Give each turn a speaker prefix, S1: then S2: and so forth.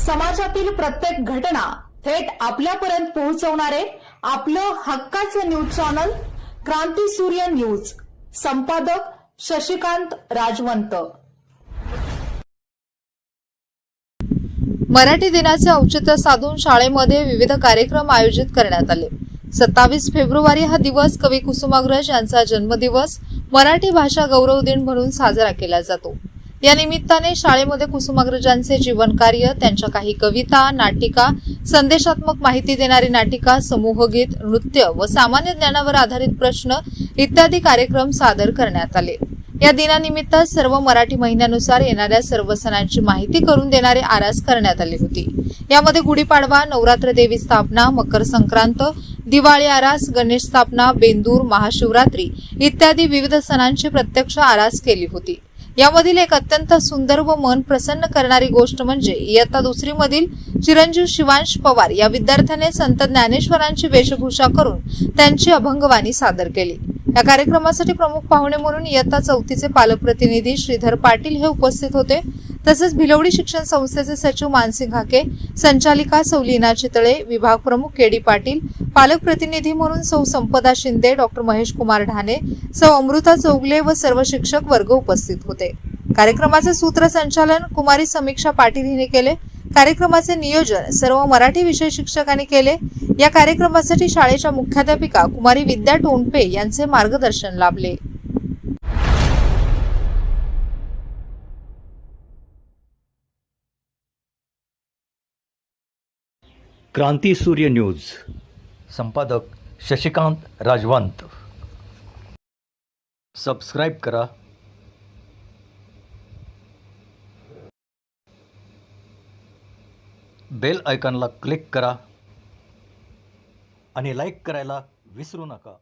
S1: समाजातील प्रत्येक घटना थेट आपल्यापर्यंत पोहोचवणारे आपलं हक्काचं न्यूज चॅनल क्रांती सूर्य न्यूज. संपादक शशिकांत राजवंत.
S2: मराठी दिनाचे औचित्य साधून शाळेमध्ये विविध कार्यक्रम आयोजित करण्यात आले. 27 फेब्रुवारी हा दिवस कवी कुसुमाग्रज यांचा जन्मदिवस मराठी भाषा गौरव दिन म्हणून साजरा केला जातो. या निमित्ताने शाळेमध्ये कुसुमाग्रजांचे जीवनकार्य, त्यांच्या काही कविता, नाटिका, संदेशात्मक माहिती देणारी नाटिका, समूहगीत, नृत्य व सामान्य ज्ञानावर आधारित प्रश्न इत्यादी कार्यक्रम सादर करण्यात आले. या दिनानिमित्त सर्व मराठी महिन्यानुसार येणाऱ्या सर्व सणांची माहिती करून देणारे आरास करण्यात आली होती. यामध्ये गुढीपाडवा, नवरात्र देवी स्थापना, मकर संक्रांत, दिवाळी आरास, गणेश स्थापना, बेंदूर, महाशिवरात्री इत्यादी विविध सणांची प्रत्यक्ष आरास केली होती. यामधील एक अत्यंत सुंदर व मन प्रसन्न करणारी गोष्ट म्हणजे इयत्ता दुसरी मधील चिरंजीव शिवांश पवार या विद्यार्थ्याने संत ज्ञानेश्वरांची वेशभूषा करून त्यांची अभंगवाणी सादर केली. या कार्यक्रमासाठी प्रमुख पाहुणे म्हणून इयत्ता चौथीचे पालकप्रतिनिधी श्रीधर पाटील हे उपस्थित होते. तसेच भिलवडी शिक्षण संस्थेचे सचिव मानसिंग हाके, संचालिका सौ लीना चितळे, विभाग प्रमुख केडी पाटील, पालक प्रतिनिधी म्हणून सौ संपदा शिंदे, डॉक्टर महेश कुमार ढाणे, सौ अमृता चौगले व सर्व शिक्षक वर्ग उपस्थित होते. कार्यक्रमाचे सूत्रसंचालन कुमारी समीक्षा पाटील हिने केले. कार्यक्रमाचे नियोजन सर्व मराठी विषय शिक्षकांनी केले. या कार्यक्रमासाठी शाळेच्या मुख्याध्यापिका कुमारी विद्या टोणपे यांचे मार्गदर्शन लाभले.
S3: क्रांती सूर्य न्यूज. संपादक शशिकांत राजवंत. सबस्क्राईब करा. बेल आयकॉनला क्लिक करा आणि लाईक करायला विसरू नका.